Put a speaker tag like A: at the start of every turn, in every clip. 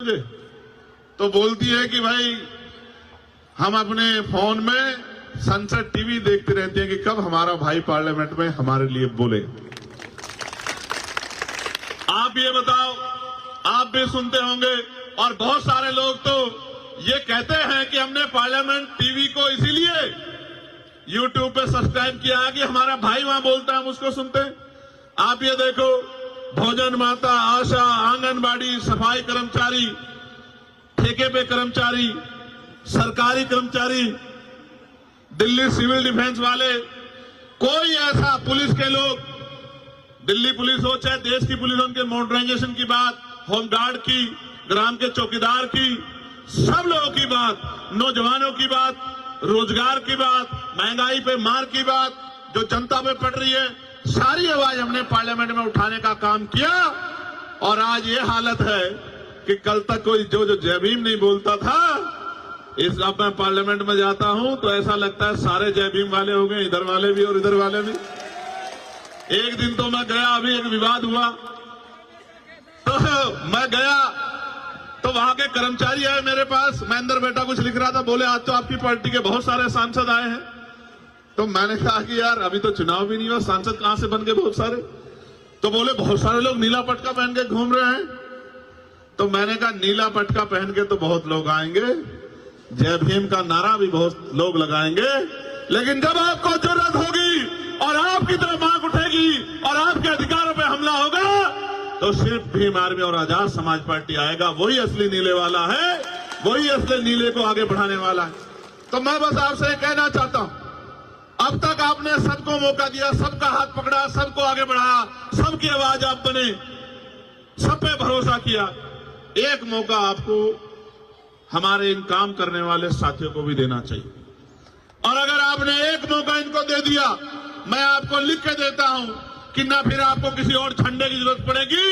A: तो बोलती है कि भाई हम अपने फोन में संसद टीवी देखते रहते हैं कि कब हमारा भाई पार्लियामेंट में हमारे लिए बोले। आप ये बताओ, आप भी सुनते होंगे और बहुत सारे लोग तो ये कहते हैं कि हमने पार्लियामेंट टीवी को इसीलिए यूट्यूब पे सब्सक्राइब किया है कि हमारा भाई वहां बोलता है हम उसको सुनते हैं। आप ये देखो, भोजन माता, आशा, आंगनबाड़ी, सफाई कर्मचारी, ठेके पे कर्मचारी, सरकारी कर्मचारी, दिल्ली सिविल डिफेंस वाले, कोई ऐसा पुलिस के लोग, दिल्ली पुलिस हो चाहे देश की पुलिस, उनके मॉडर्नाइजेशन की बात, होमगार्ड की, ग्राम के चौकीदार की, सब लोगों की बात, नौजवानों की बात, रोजगार की बात, महंगाई पे मार की बात, जो जनता पे पड़ रही है, सारी आवाज हमने पार्लियामेंट में उठाने का काम किया। और आज ये हालत है कि कल तक कोई जो जय भीम नहीं बोलता था, इस अब मैं पार्लियामेंट में जाता हूं तो ऐसा लगता है सारे जय भीम वाले हो गए, इधर वाले भी और इधर वाले भी। एक दिन तो मैं गया, अभी एक विवाद हुआ तो मैं गया तो वहां के कर्मचारी आए मेरे पास, मैं अंदर बैठा कुछ लिख रहा था, बोले आज तो आपकी पार्टी के बहुत सारे सांसद आए हैं। तो मैंने कहा कि यार अभी तो चुनाव भी नहीं हुआ, सांसद कहां से बन गए बहुत सारे? तो बोले बहुत सारे लोग नीला पटका पहन के घूम रहे हैं। तो मैंने कहा नीला पटका पहन के तो बहुत लोग आएंगे, जय भीम का नारा भी बहुत लोग लगाएंगे, लेकिन जब आपको जरूरत होगी और आपकी तरफ आंख उठेगी और आपके अधिकारों पे हमला होगा तो सिर्फ भीम आर्मी और आजाद समाज पार्टी आएगा। वही असली नीले वाला है, वही असली नीले को आगे बढ़ाने वाला है। तो मैं बस आपसे कहना चाहता हूं, अब तक आपने सबको मौका दिया, सबका हाथ पकड़ा, सबको आगे बढ़ाया, सबकी आवाज आप बने, सब पे भरोसा किया। एक मौका आपको हमारे इन काम करने वाले साथियों को भी देना चाहिए। और अगर आपने एक मौका इनको दे दिया, मैं आपको लिख के देता हूं कि ना फिर आपको किसी और झंडे की जरूरत पड़ेगी,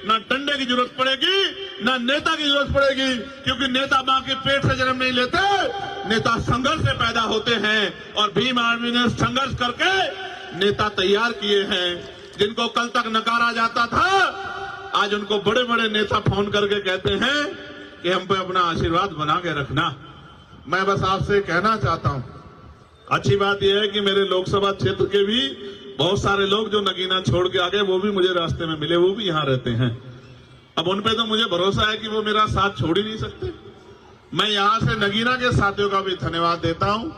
A: ना डंडे की जरूरत पड़ेगी, ना नेता की जरूरत पड़ेगी, क्योंकि नेता मां के पेट से जन्म नहीं लेते, नेता संघर्ष से पैदा होते हैं। और भीम आर्मी ने संघर्ष करके नेता तैयार किए हैं। जिनको कल तक नकारा जाता था, आज उनको बड़े बड़े नेता फोन करके कहते हैं कि हम पे अपना आशीर्वाद बना के रखना। मैं बस आपसे कहना चाहता हूं, अच्छी बात यह है कि मेरे लोकसभा क्षेत्र के भी बहुत सारे लोग जो नगीना छोड़ के आ गए, वो भी मुझे रास्ते में मिले, वो भी यहां रहते हैं। अब उन पे तो मुझे भरोसा है कि वो मेरा साथ छोड़ ही नहीं सकते। मैं यहां से नगीना के साथियों का भी धन्यवाद देता हूं।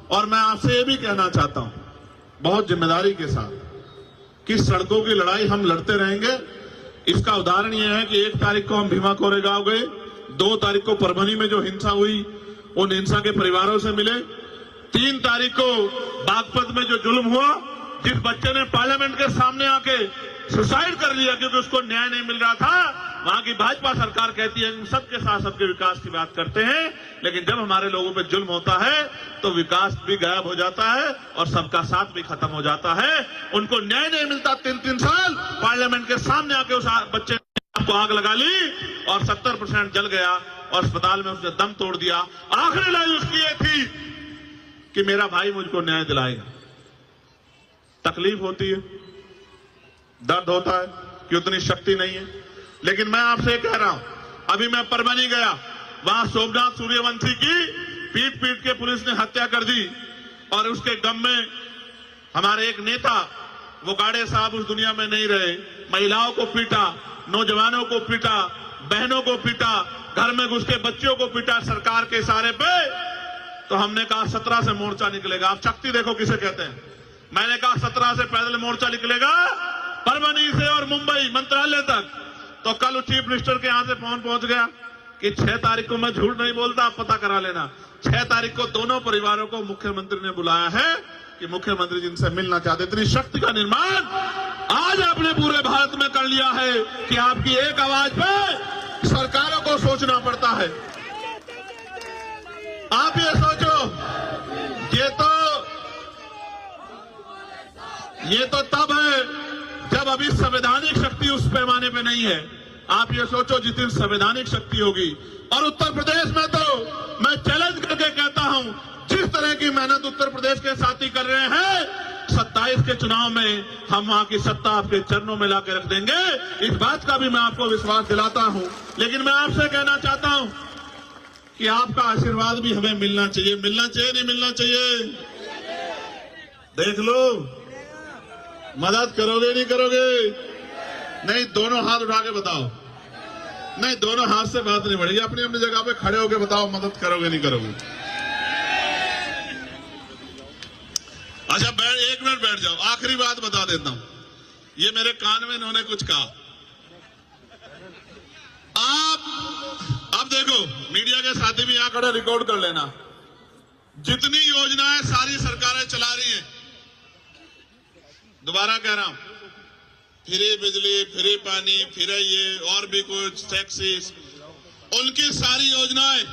A: और मैं आपसे ये भी कहना चाहता हूं बहुत जिम्मेदारी के साथ कि सड़कों की लड़ाई हम लड़ते रहेंगे। इसका उदाहरण यह है कि 1 तारीख को हम भीमा कोरेगांव गए, 2 तारीख को परभनी में जो हिंसा हुई उन हिंसा के परिवारों से मिले, 3 तारीख को बागपत में जो जुल्म हुआ, जिस बच्चे ने पार्लियामेंट के सामने आके सुसाइड कर लिया क्योंकि उसको न्याय नहीं मिल रहा था, वहां की भाजपा सरकार कहती है सबके साथ सबके विकास की बात करते हैं, लेकिन जब हमारे लोगों पे जुल्म होता है तो विकास भी गायब हो जाता है और सबका साथ भी खत्म हो जाता है। उनको न्याय नहीं मिलता। 3-3 साल पार्लियामेंट के सामने आके उस बच्चे ने आपको आग लगा ली और 70% जल गया और अस्पताल में उसने दम तोड़ दिया। आखिरी लाइन उसकी ये थी कि मेरा भाई मुझको न्याय दिलाएगा। तकलीफ होती है, दर्द होता है कि उतनी शक्ति नहीं है, लेकिन मैं आपसे कह रहा हूं, अभी मैं परभनी गया, वहां सोमनाथ सूर्यवंशी की पीट पीट के पुलिस ने हत्या कर दी और उसके गम में हमारे एक नेता वोकाड़े साहब उस दुनिया में नहीं रहे, महिलाओं को पीटा, नौजवानों को पीटा, बहनों को पीटा, घर में घुस के बच्चों को पीटा सरकार के इशारे पे। तो हमने कहा 17 से मोर्चा निकलेगा। आप शक्ति देखो किसे कहते हैं। मैंने कहा 17 से पैदल मोर्चा निकलेगा परभनी से और मुंबई मंत्रालय तक। तो कल चीफ मिनिस्टर के यहां से फोन पहुंच गया कि 6 तारीख को, मैं झूठ नहीं बोलता, आप पता करा लेना, 6 तारीख को दोनों परिवारों को मुख्यमंत्री ने बुलाया है कि मुख्यमंत्री जिनसे मिलना चाहते। इतनी शक्ति का निर्माण आज आपने पूरे भारत में कर लिया है कि आपकी एक आवाज पे सरकारों को सोचना पड़ता है। आप ये सोचो, ये तो तब है जब अभी संवैधानिक शक्ति उस पैमाने पे नहीं है। आप ये सोचो जिस दिन संवैधानिक शक्ति होगी। और उत्तर प्रदेश में तो मैं चैलेंज करके कहता हूं, जिस तरह की मेहनत उत्तर प्रदेश के साथी कर रहे हैं, 27 के चुनाव में हम वहां की सत्ता आपके चरणों में लाकर रख देंगे। इस बात का भी मैं आपको विश्वास दिलाता हूं। लेकिन मैं आपसे कहना चाहता हूं कि आपका आशीर्वाद भी हमें मिलना चाहिए। मिलना चाहिए, नहीं मिलना चाहिए? देख लो, मदद करोगे नहीं करोगे? नहीं, दोनों हाथ उठा के बताओ। नहीं, दोनों हाथ से बात नहीं बढ़ेगी। अपनी अपनी जगह पे खड़े होके बताओ, मदद करोगे नहीं करोगे? अच्छा, एक मिनट बैठ जाओ। आखिरी बात बता देता हूं, ये मेरे कान में इन्होंने कुछ कहा। आप अब देखो, मीडिया के साथी भी यहां खड़े रिकॉर्ड कर लेना। जितनी योजनाएं सारी सरकारें चला रही हैं, दोबारा कह रहा हूं, फ्री बिजली, फ्री पानी, फ्री ये और भी कुछ टैक्सेस, उनकी सारी योजनाएं,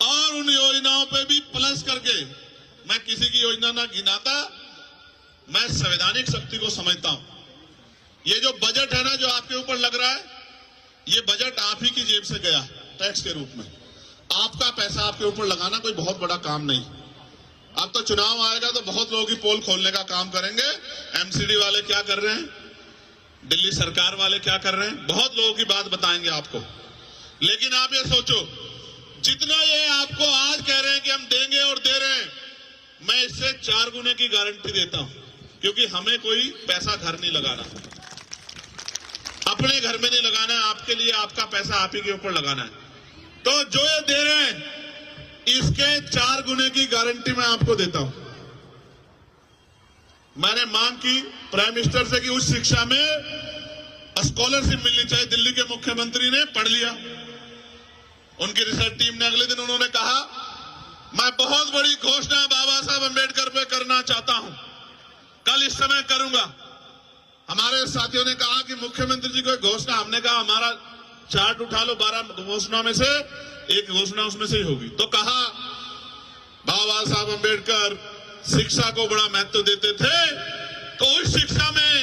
A: और उन योजनाओं पे भी प्लस करके, मैं किसी की योजना ना गिनाता, मैं संवैधानिक शक्ति को समझता हूं। ये जो बजट है ना, जो आपके ऊपर लग रहा है, ये बजट आप ही की जेब से गया टैक्स के रूप में। आपका पैसा आपके ऊपर लगाना कोई बहुत बड़ा काम नहीं। अब तो चुनाव आएगा तो बहुत लोगों की पोल खोलने का काम करेंगे। एमसीडी वाले क्या कर रहे हैं, दिल्ली सरकार वाले क्या कर रहे हैं, बहुत लोगों की बात बताएंगे आपको। लेकिन आप ये सोचो, जितना ये आपको आज कह रहे हैं कि हम देंगे और दे रहे हैं, मैं इससे 4 गुने की गारंटी देता हूं, क्योंकि हमें कोई पैसा घर नहीं लगाना, अपने घर में नहीं लगाना है। आपके लिए आपका पैसा आप ही के ऊपर लगाना है। तो जो ये दे रहे हैं, इसके 4 गुने की गारंटी मैं आपको देता हूं। मैंने मांग की प्राइम मिनिस्टर से कि उस शिक्षा में स्कॉलरशिप मिलनी चाहिए। दिल्ली के मुख्यमंत्री ने पढ़ लिया, उनकी रिसर्च टीम ने अगले दिन उन्होंने कहा, मैं बहुत बड़ी घोषणा बाबा साहब अम्बेडकर पे करना चाहता हूं, कल इस समय करूंगा। हमारे साथियों ने कहा कि मुख्यमंत्री जी को एक घोषणा, हमने कहा हमारा चार्ट उठा लो, 12 घोषणाओं में से एक घोषणा उसमें से ही होगी। तो कहा बाबा साहब अम्बेडकर शिक्षा को बड़ा महत्व देते थे, तो उस शिक्षा में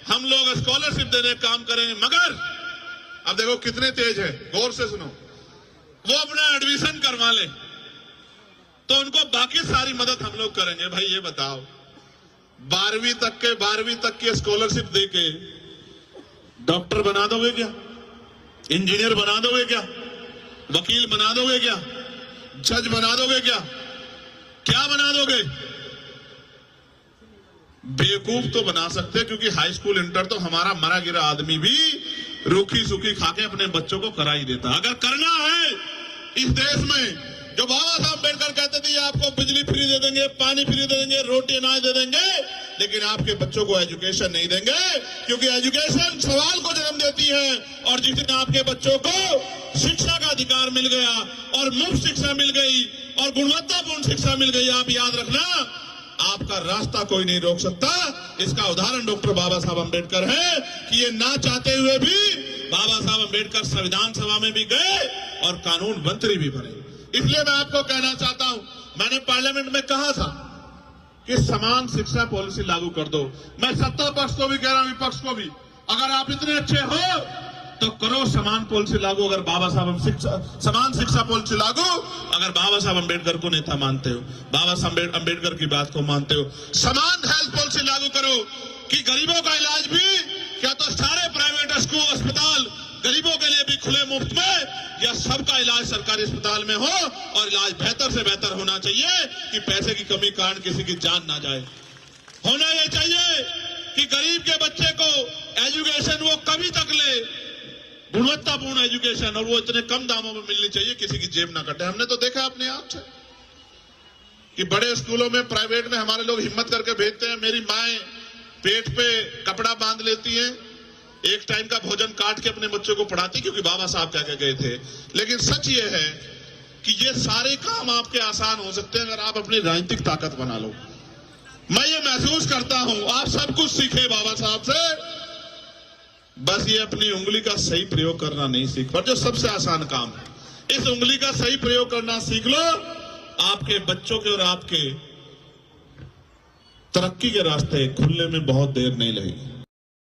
A: हम लोग स्कॉलरशिप देने का काम करेंगे। मगर अब देखो कितने तेज है, गौर से सुनो, वो अपना एडमिशन करवा ले तो उनको बाकी सारी मदद हम लोग करेंगे। भाई ये बताओ, 12वीं तक की स्कॉलरशिप देके डॉक्टर बना दोगे क्या? इंजीनियर बना दोगे क्या? वकील बना दोगे क्या? जज बना दोगे क्या? क्या बना दोगे? बेवकूफ तो बना सकते, क्योंकि हाई स्कूल इंटर तो हमारा मरा गिरा आदमी भी रूखी सूखी खाके अपने बच्चों को करा ही देता। अगर करना है इस देश में, जो बाबा साहब अम्बेडकर कहते थे आपको बिजली फ्री दे देंगे, पानी फ्री दे देंगे, रोटी अनाज दे देंगे, लेकिन आपके बच्चों को एजुकेशन नहीं देंगे, क्योंकि एजुकेशन सवाल को जन्म देती है। और जिस दिन आपके बच्चों को शिक्षा का अधिकार मिल गया और मुफ्त शिक्षा मिल गई और गुणवत्तापूर्ण शिक्षा मिल गई, आप याद रखना, आपका रास्ता कोई नहीं रोक सकता। इसका उदाहरण डॉक्टर बाबा साहब अम्बेडकर है कि ये ना चाहते हुए भी बाबा साहब अम्बेडकर संविधान सभा में भी गए और कानून मंत्री भी बने। इसलिए मैं आपको कहना चाहता हूं, मैंने पार्लियामेंट में कहा था कि समान शिक्षा पॉलिसी लागू कर दो। मैं सत्ता पक्ष को भी कह रहा हूं, विपक्ष को भी, अगर आप इतने अच्छे हो तो करो समान पॉलिसी लागू। अगर बाबा साहब समान शिक्षा पॉलिसी लागू, अगर बाबा साहब अम्बेडकर को नेता मानते हो, बाबा साहब अम्बेडकर की बात को मानते हो, समान हेल्थ पॉलिसी लागू करो कि गरीबों का इलाज भी, क्या तो सारे प्राइवेट स्कूल अस्पताल गरीबों के लिए भी खुले मुफ्त में, या सबका इलाज सरकारी अस्पताल में हो, और इलाज बेहतर से बेहतर होना चाहिए कि पैसे की कमी कारण किसी की जान ना जाए। होना यह चाहिए कि गरीब के बच्चे को एजुकेशन वो कभी तक ले, गुणवत्तापूर्ण एजुकेशन, और वो इतने कम दामों में मिलनी चाहिए, किसी की जेब ना कटे। हमने तो देखा अपने आप से कि बड़े स्कूलों में, प्राइवेट में हमारे लोग हिम्मत करके भेजते हैं। मेरी माएं पेट पे कपड़ा बांध लेती हैं, एक टाइम का भोजन काट के अपने बच्चों को पढ़ाती, क्योंकि बाबा साहब क्या कह गए थे। लेकिन सच ये है कि ये सारे काम आपके आसान हो सकते हैं अगर आप अपनी राजनीतिक ताकत बना लो। मैं ये महसूस करता हूं, आप सब कुछ सीखे बाबा साहब से, बस ये अपनी उंगली का सही प्रयोग करना नहीं सीख पर, जो सबसे आसान काम है। इस उंगली का सही प्रयोग करना सीख लो, आपके बच्चों के और आपके तरक्की के रास्ते खुलने में बहुत देर नहीं लगेगी।